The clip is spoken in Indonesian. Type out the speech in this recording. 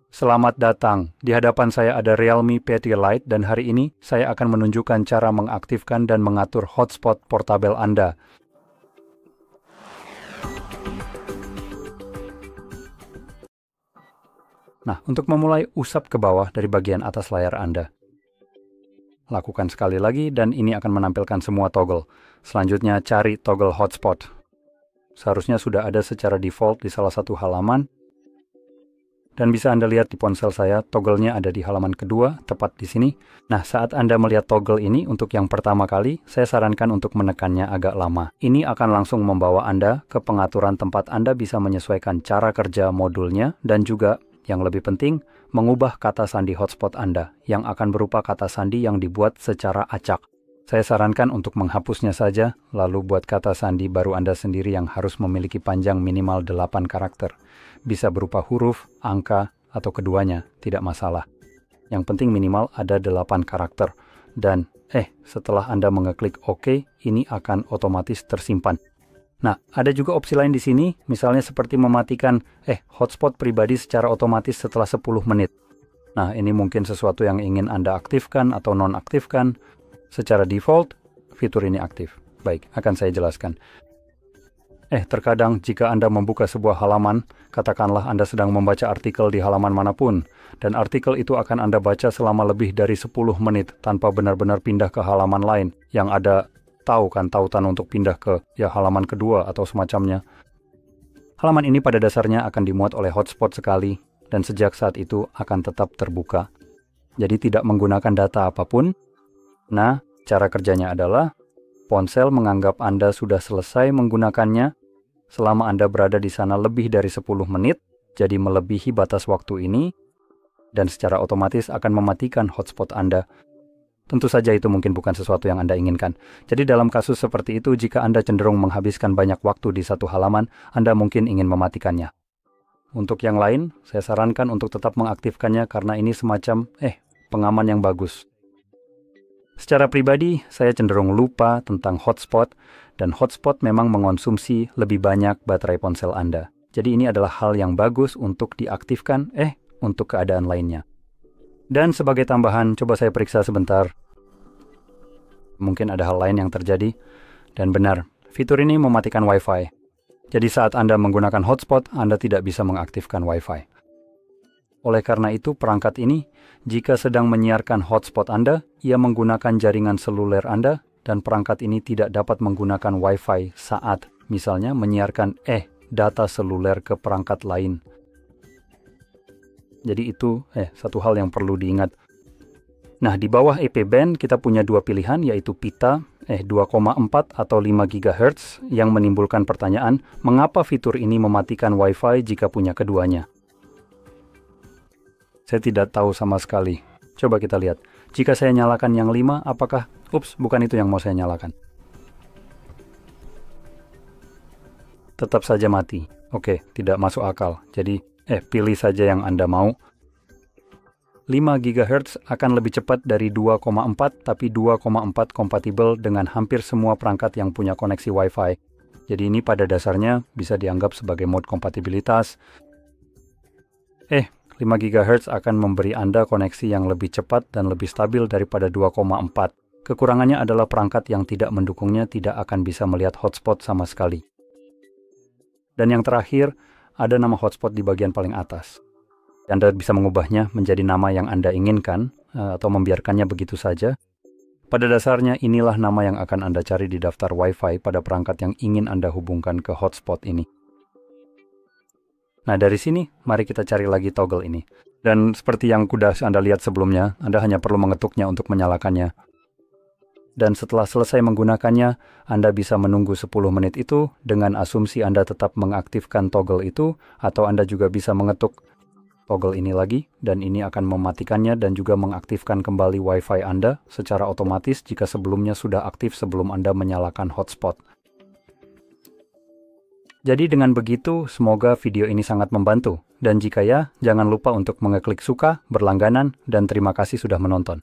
Selamat datang. Di hadapan saya ada Realme P3 Lite dan hari ini saya akan menunjukkan cara mengaktifkan dan mengatur hotspot portabel Anda. Nah, untuk memulai, usap ke bawah dari bagian atas layar Anda. Lakukan sekali lagi dan ini akan menampilkan semua toggle. Selanjutnya cari toggle hotspot. Seharusnya sudah ada secara default di salah satu halaman. Dan bisa Anda lihat di ponsel saya, toggle-nya ada di halaman kedua, tepat di sini. Nah, saat Anda melihat toggle ini untuk yang pertama kali, saya sarankan untuk menekannya agak lama. Ini akan langsung membawa Anda ke pengaturan tempat Anda bisa menyesuaikan cara kerja modulnya dan juga, yang lebih penting, mengubah kata sandi hotspot Anda yang akan berupa kata sandi yang dibuat secara acak. Saya sarankan untuk menghapusnya saja, lalu buat kata sandi baru Anda sendiri yang harus memiliki panjang minimal 8 karakter. Bisa berupa huruf, angka, atau keduanya, tidak masalah. Yang penting minimal ada 8 karakter. Dan, setelah Anda mengeklik OK, ini akan otomatis tersimpan. Nah, ada juga opsi lain di sini, misalnya seperti mematikan hotspot pribadi secara otomatis setelah 10 menit. Nah, ini mungkin sesuatu yang ingin Anda aktifkan atau nonaktifkan. Secara default, fitur ini aktif. Baik, akan saya jelaskan. Terkadang jika Anda membuka sebuah halaman, katakanlah Anda sedang membaca artikel di halaman manapun, dan artikel itu akan Anda baca selama lebih dari 10 menit tanpa benar-benar pindah ke halaman lain yang ada tautan untuk pindah ke halaman kedua atau semacamnya. Halaman ini pada dasarnya akan dimuat oleh hotspot sekali dan sejak saat itu akan tetap terbuka. Jadi tidak menggunakan data apapun. Nah, cara kerjanya adalah ponsel menganggap Anda sudah selesai menggunakannya selama Anda berada di sana lebih dari 10 menit, jadi melebihi batas waktu ini dan secara otomatis akan mematikan hotspot Anda. Tentu saja itu mungkin bukan sesuatu yang Anda inginkan. Jadi dalam kasus seperti itu, jika Anda cenderung menghabiskan banyak waktu di satu halaman, Anda mungkin ingin mematikannya. Untuk yang lain, saya sarankan untuk tetap mengaktifkannya karena ini semacam pengaman yang bagus. Secara pribadi, saya cenderung lupa tentang hotspot, dan hotspot memang mengonsumsi lebih banyak baterai ponsel Anda. Jadi ini adalah hal yang bagus untuk diaktifkan, untuk keadaan lainnya. Dan sebagai tambahan, coba saya periksa sebentar. Mungkin ada hal lain yang terjadi. Dan benar, fitur ini mematikan Wi-Fi. Jadi saat Anda menggunakan hotspot, Anda tidak bisa mengaktifkan Wi-Fi. Oleh karena itu, perangkat ini, jika sedang menyiarkan hotspot Anda, ia menggunakan jaringan seluler Anda, dan perangkat ini tidak dapat menggunakan Wi-Fi saat, misalnya, menyiarkan data seluler ke perangkat lain. Jadi itu satu hal yang perlu diingat. Nah, di bawah EP band kita punya dua pilihan, yaitu pita 2,4 atau 5 GHz yang menimbulkan pertanyaan, mengapa fitur ini mematikan Wi-Fi jika punya keduanya? Saya tidak tahu sama sekali. Coba kita lihat. Jika saya nyalakan yang 5, apakah... bukan itu yang mau saya nyalakan. Tetap saja mati. Oke, tidak masuk akal. Jadi, pilih saja yang Anda mau. 5 GHz akan lebih cepat dari 2,4, tapi 2,4 kompatibel dengan hampir semua perangkat yang punya koneksi Wi-Fi. Jadi ini pada dasarnya bisa dianggap sebagai mode kompatibilitas. 5 GHz akan memberi Anda koneksi yang lebih cepat dan lebih stabil daripada 2,4. Kekurangannya adalah perangkat yang tidak mendukungnya tidak akan bisa melihat hotspot sama sekali. Dan yang terakhir, ada nama hotspot di bagian paling atas. Anda bisa mengubahnya menjadi nama yang Anda inginkan atau membiarkannya begitu saja. Pada dasarnya inilah nama yang akan Anda cari di daftar Wi-Fi pada perangkat yang ingin Anda hubungkan ke hotspot ini. Nah, dari sini, mari kita cari lagi toggle ini. Dan seperti yang sudah Anda lihat sebelumnya, Anda hanya perlu mengetuknya untuk menyalakannya. Dan setelah selesai menggunakannya, Anda bisa menunggu 10 menit itu dengan asumsi Anda tetap mengaktifkan toggle itu, atau Anda juga bisa mengetuk toggle ini lagi, dan ini akan mematikannya dan juga mengaktifkan kembali Wi-Fi Anda secara otomatis jika sebelumnya sudah aktif sebelum Anda menyalakan hotspot. Jadi dengan begitu, semoga video ini sangat membantu. Dan jika ya, jangan lupa untuk mengeklik suka, berlangganan, dan terima kasih sudah menonton.